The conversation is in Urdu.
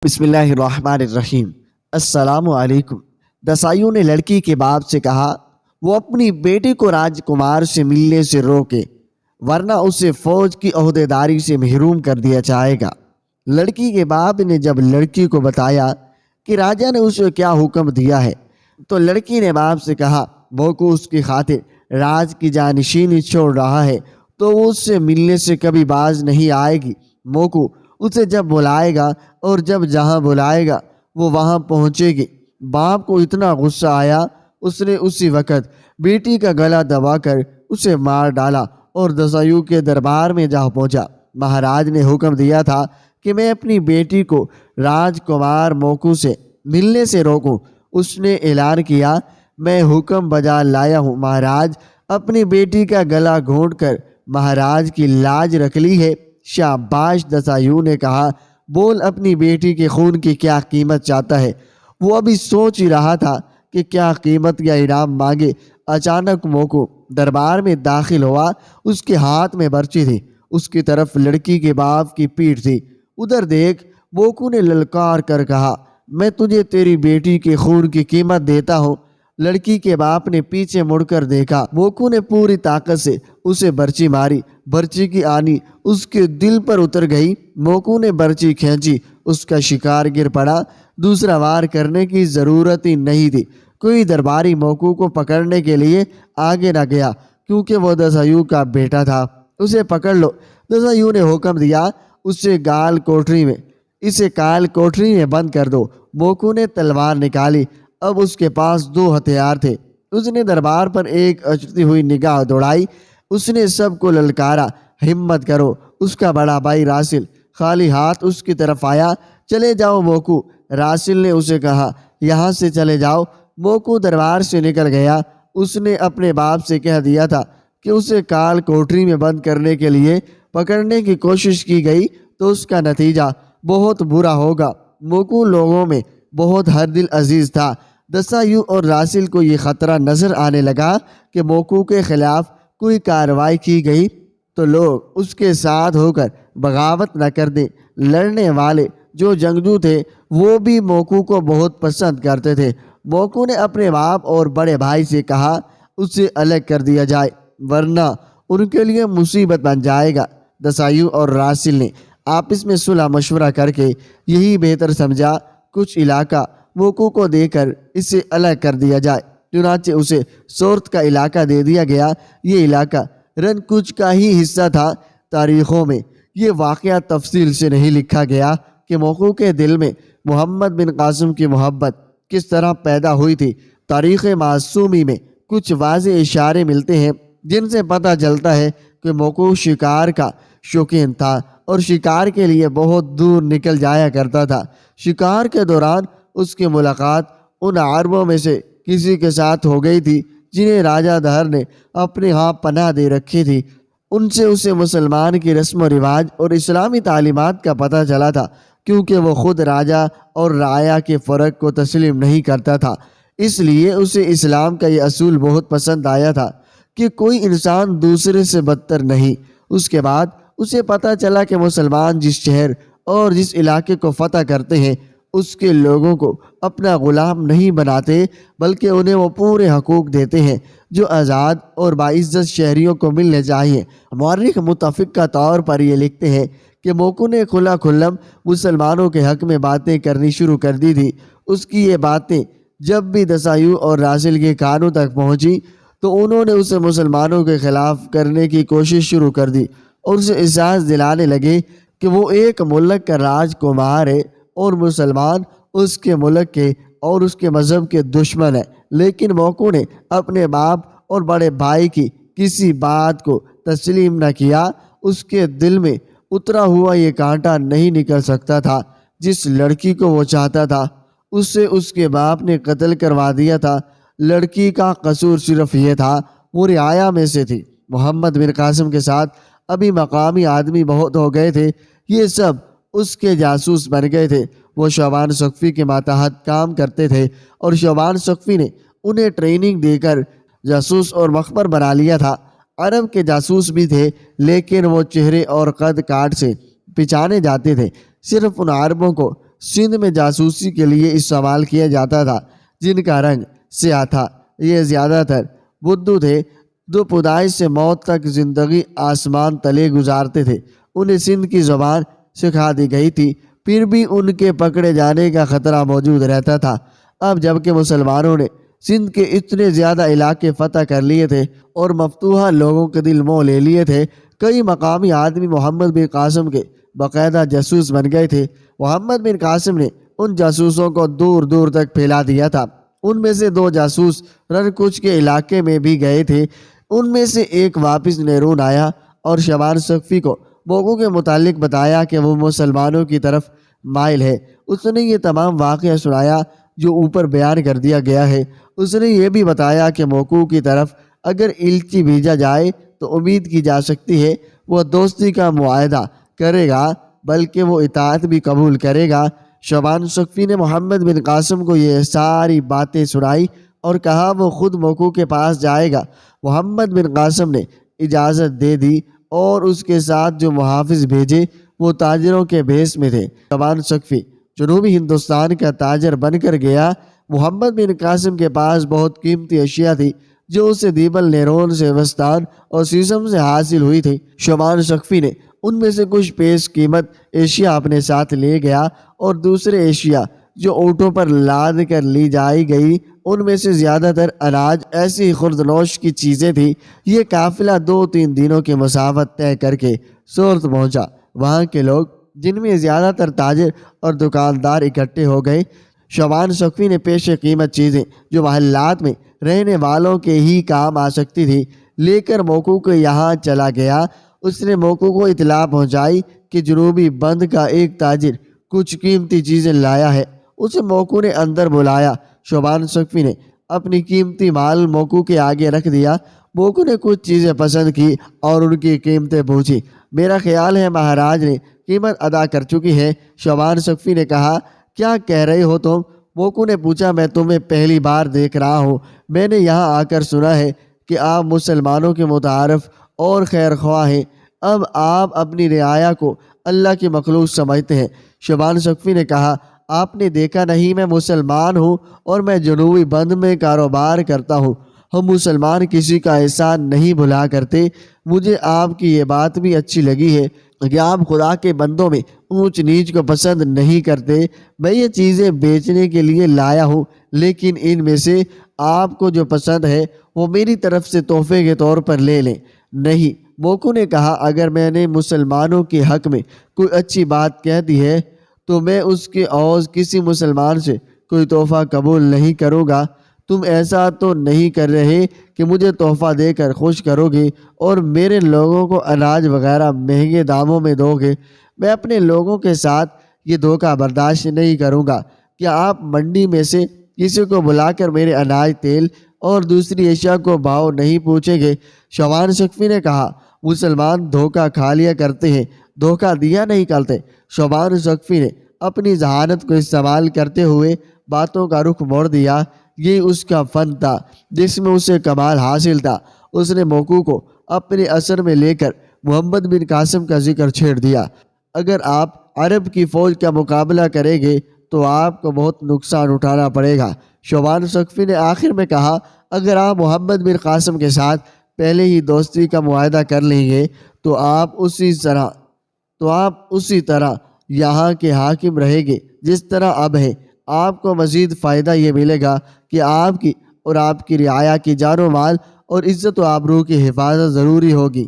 بسم اللہ الرحمن الرحیم۔ السلام علیکم۔ دسائیوں نے لڑکی کے باپ سے کہا وہ اپنی بیٹی کو راجکمار سے ملنے سے روکے ورنہ اسے فوج کی عہدیداری سے محروم کر دیا جائے گا۔ لڑکی کے باپ نے جب لڑکی کو بتایا کہ راجا نے اسے کیا حکم دیا ہے تو لڑکی نے باپ سے کہا موکو اس کی خاطر راج کی جانشینی چھوڑ رہا ہے تو وہ اس سے ملنے سے کبھی باز نہیں آئے گی۔ موکو اسے جب بلائے گا اور جب جہاں بلائے گا وہ وہاں پہنچے گی۔ باپ کو اتنا غصہ آیا اس نے اسی وقت بیٹی کا گلا دبا کر اسے مار ڈالا اور دسایوں کے دربار میں جا پہنچا۔ مہاراج نے حکم دیا تھا کہ میں اپنی بیٹی کو راجکمار موکو سے ملنے سے روکوں۔ اس نے اعلان کیا میں حکم بجا لایا ہوں۔ مہاراج اپنی بیٹی کا گلا گھونٹ کر مہاراج کی لاج رکھ لی ہے۔ شاباش، دسایوں نے کہا بول اپنی بیٹی کے خون کی کیا قیمت چاہتا ہے؟ وہ ابھی سوچ ہی رہا تھا کہ کیا قیمت یا انعام مانگے، اچانک موکو دربار میں داخل ہوا۔ اس کے ہاتھ میں برچی تھی، اس کی طرف لڑکی کے باپ کی پیٹھ تھی۔ ادھر دیکھ، موکو نے للکار کر کہا میں تجھے تیری بیٹی کے خون کی قیمت دیتا ہوں۔ لڑکی کے باپ نے پیچھے مڑ کر دیکھا، موکو نے پوری طاقت سے اسے برچی ماری۔ برچی کی آنی اس کے دل پر اتر گئی۔ موکو نے برچی کھینچی، اس کا شکار گر پڑا۔ دوسرا وار کرنے کی ضرورت ہی نہیں تھی۔ کوئی درباری موکو کو پکڑنے کے لیے آگے نہ گیا کیونکہ وہ دسایوں کا بیٹا تھا۔ اسے پکڑ لو، دسایوں نے حکم دیا۔ اسے کال کوٹری میں بند کر دو۔ موکو نے تلوار نکالی۔ اب اس کے پاس دو ہتھیار تھے۔ اس نے دربار پر ایک اچھتی ہوئی نگاہ دوڑائی۔ اس نے سب کو للکارا ہمت کرو۔ اس کا بڑا بھائی راسل خالی ہاتھ اس کی طرف آیا۔ چلے جاؤ موکو، راسل نے اسے کہا، یہاں سے چلے جاؤ۔ موکو دربار سے نکل گیا۔ اس نے اپنے باپ سے کہہ دیا تھا کہ اسے کال کوٹری میں بند کرنے کے لیے پکڑنے کی کوشش کی گئی تو اس کا نتیجہ بہت برا ہوگا۔ موکو لوگوں میں بہت ہر دل عزیز تھا۔ دسایوں اور راسل کو یہ خطرہ نظر آنے لگا کہ موکو کے خلاف کوئی کارروائی کی گئی تو لوگ اس کے ساتھ ہو کر بغاوت نہ کر دیں۔ لڑنے والے جو جنگجو تھے وہ بھی موکو کو بہت پسند کرتے تھے۔ موکو نے اپنے باپ اور بڑے بھائی سے کہا اسے الگ کر دیا جائے ورنہ ان کے لیے مصیبت بن جائے گا۔ دسایوں اور راسل نے آپس میں صلح مشورہ کر کے یہی بہتر سمجھا کچھ علاقہ موکو کو دے کر اسے الگ کر دیا جائے۔ چنانچہ اسے سورت کا علاقہ دے دیا گیا۔ یہ علاقہ رن کچ کا ہی حصہ تھا۔ تاریخوں میں یہ واقعہ تفصیل سے نہیں لکھا گیا کہ موکو کے دل میں محمد بن قاسم کی محبت کس طرح پیدا ہوئی تھی۔ تاریخ معصومی میں کچھ واضح اشارے ملتے ہیں جن سے پتہ چلتا ہے کہ موکو شکار کا شوقین تھا اور شکار کے لیے بہت دور نکل جایا کرتا تھا۔ شکار کے دوران اس کی ملاقات ان عربوں میں سے کسی کے ساتھ ہو گئی تھی جنہیں راجہ دہر نے اپنے ہاں پناہ دے رکھی تھی۔ ان سے اسے مسلمان کی رسم و رواج اور اسلامی تعلیمات کا پتہ چلا تھا کیونکہ وہ خود راجہ اور رعایا کے فرق کو تسلیم نہیں کرتا تھا۔ اس لیے اسے اسلام کا یہ اصول بہت پسند آیا تھا کہ کوئی انسان دوسرے سے بدتر نہیں۔ اس کے بعد اسے پتہ چلا کہ مسلمان جس شہر اور جس علاقے کو فتح کرتے ہیں اس کے لوگوں کو اپنا غلام نہیں بناتے بلکہ انہیں وہ پورے حقوق دیتے ہیں جو آزاد اور باعزت شہریوں کو ملنے چاہیے۔ مورخ متفق کا طور پر یہ لکھتے ہیں کہ موکو نے کھلا کھلم مسلمانوں کے حق میں باتیں کرنی شروع کر دی تھی۔ اس کی یہ باتیں جب بھی دسایوں اور راسل کے کانوں تک پہنچی تو انہوں نے اسے مسلمانوں کے خلاف کرنے کی کوشش شروع کر دی اور اسے احساس دلانے لگے کہ وہ ایک ملک کا راجکمار ہے اور مسلمان اس کے ملک کے اور اس کے مذہب کے دشمن ہیں۔ لیکن موکو نے اپنے باپ اور بڑے بھائی کی کسی بات کو تسلیم نہ کیا۔ اس کے دل میں اترا ہوا یہ کانٹا نہیں نکل سکتا تھا۔ جس لڑکی کو وہ چاہتا تھا اسے اس کے باپ نے قتل کروا دیا تھا۔ لڑکی کا قصور صرف یہ تھا وہ رعایا میں سے تھی۔ محمد بن قاسم کے ساتھ ابھی مقامی آدمی بہت ہو گئے تھے، یہ سب اس کے جاسوس بن گئے تھے۔ وہ شعبان ثقفی کے ماتحت کام کرتے تھے اور شعبان ثقفی نے انہیں ٹریننگ دے کر جاسوس اور مخبر بنا لیا تھا۔ عرب کے جاسوس بھی تھے لیکن وہ چہرے اور قد کاٹ سے پہچانے جاتے تھے۔ صرف ان عربوں کو سندھ میں جاسوسی کے لیے استعمال کیا جاتا تھا، جن کا رنگ سیاہ تھا۔ یہ زیادہ تر بدھو تھے جو پیدائش سے موت تک زندگی آسمان تلے گزارتے تھے۔ انہیں سندھ کی زبان سکھا دی گئی تھی، پھر بھی ان کے پکڑے جانے کا خطرہ موجود رہتا تھا۔ اب جب کہ مسلمانوں نے سندھ کے اتنے زیادہ علاقے فتح کر لیے تھے اور مفتوحہ لوگوں کے دل موہ لے لیے تھے، کئی مقامی آدمی محمد بن قاسم کے باقاعدہ جاسوس بن گئے تھے۔ محمد بن قاسم نے ان جاسوسوں کو دور دور تک پھیلا دیا تھا۔ ان میں سے 2 جاسوس رنکوچ کے علاقے میں بھی گئے تھے۔ ان میں سے ایک واپس نیرون آیا اور شبان سقفی کو موقعوں کے متعلق بتایا کہ وہ مسلمانوں کی طرف مائل ہے۔ اس نے یہ تمام واقعہ سنایا جو اوپر بیان کر دیا گیا ہے۔ اس نے یہ بھی بتایا کہ موقعوں کی طرف اگر الچی بھیجا جائے تو امید کی جا سکتی ہے وہ دوستی کا معاہدہ کرے گا، بلکہ وہ اطاعت بھی قبول کرے گا۔ شبان سقفی نے محمد بن قاسم کو یہ ساری باتیں سنائی اور کہا وہ خود موقعوں کے پاس جائے گا۔ محمد بن قاسم نے اجازت دے دی اور اس کے ساتھ جو محافظ بھیجے وہ تاجروں کے بھیس میں تھے۔ شبان سقفی جنوبی ہندوستان کا تاجر بن کر گیا۔ محمد بن قاسم کے پاس بہت قیمتی اشیاء تھی جو اسے دیبل، نیرون، سیوستان اور سیسم سے حاصل ہوئی تھی۔ شبان سقفی نے ان میں سے کچھ پیش قیمت اشیاء اپنے ساتھ لے گیا اور دوسرے اشیاء جو اونٹوں پر لاد کر لی جائی گئی ان میں سے زیادہ تر اناج، ایسی خوردنوش کی چیزیں تھیں۔ یہ قافلہ 2-3 دنوں کی مسافت طے کر کے سورت پہنچا۔ وہاں کے لوگ، جن میں زیادہ تر تاجر اور دکاندار اکٹھے ہو گئے۔ شبان سقفی نے پیش قیمت چیزیں جو محلات میں رہنے والوں کے ہی کام آ سکتی تھی لے کر موقعوں کے یہاں چلا گیا۔ اس نے موقعوں کو اطلاع پہنچائی کہ جنوبی بند کا ایک تاجر کچھ قیمتی چیزیں لایا ہے۔ اسے موقعوں نے اندر بلایا۔ شبان سقفی نے اپنی قیمتی مال موقعوں کے آگے رکھ دیا۔ موقعوں نے کچھ چیزیں پسند کی اور ان کی قیمتیں پوچھی۔ میرا خیال ہے مہاراج نے قیمت ادا کر چکی ہے۔ شبان سقفی نے کہا، کیا کہہ رہے ہو تم؟ موقعوں نے پوچھا، میں تمہیں پہلی بار دیکھ رہا ہوں۔ میں نے یہاں آ کر سنا ہے کہ آپ مسلمانوں کے متعارف اور خیر خواہ ہیں۔ اب آپ اپنی رعایا کو اللہ کی مخلوق سمجھتے ہیں۔ شبان سقفی نے کہا، آپ نے دیکھا نہیں میں مسلمان ہوں اور میں جنوبی بند میں کاروبار کرتا ہوں۔ ہم مسلمان کسی کا احسان نہیں بھلا کرتے۔ مجھے آپ کی یہ بات بھی اچھی لگی ہے کہ آپ خدا کے بندوں میں اونچ نیچ کو پسند نہیں کرتے۔ میں یہ چیزیں بیچنے کے لیے لایا ہوں، لیکن ان میں سے آپ کو جو پسند ہے وہ میری طرف سے تحفے کے طور پر لے لیں۔ نہیں، موقعوں نے کہا، اگر میں نے مسلمانوں کے حق میں کوئی اچھی بات کہہ دی ہے تو میں اس کے عوض کسی مسلمان سے کوئی تحفہ قبول نہیں کروں گا۔ تم ایسا تو نہیں کر رہے کہ مجھے تحفہ دے کر خوش کرو گے اور میرے لوگوں کو اناج وغیرہ مہنگے داموں میں دو گے؟ میں اپنے لوگوں کے ساتھ یہ دھوکہ برداشت نہیں کروں گا۔ کیا آپ منڈی میں سے کسی کو بلا کر میرے اناج، تیل اور دوسری اشیاء کو بھاؤ نہیں پوچھیں گے؟ شبان سقفی نے کہا، مسلمان دھوکہ کھا لیا کرتے ہیں، دھوکہ دیا نہیں کرتے۔ شبان سقفی نے اپنی ذہانت کو استعمال کرتے ہوئے باتوں کا رخ موڑ دیا۔ یہ اس کا فن تھا جس میں اسے کمال حاصل تھا۔ اس نے موقعوں کو اپنے اثر میں لے کر محمد بن قاسم کا ذکر چھیڑ دیا۔ اگر آپ عرب کی فوج کا مقابلہ کریں گے تو آپ کو بہت نقصان اٹھانا پڑے گا۔ شبان سقفی نے آخر میں کہا، اگر آپ محمد بن قاسم کے ساتھ پہلے ہی دوستی کا معاہدہ کر لیں گے تو آپ اسی طرح یہاں کے حاکم رہیں گے جس طرح اب ہے۔ آپ کو مزید فائدہ یہ ملے گا کہ آپ کی اور آپ کی رعایا کی جان و مال اور عزت و آبرو کی حفاظت ضروری ہوگی۔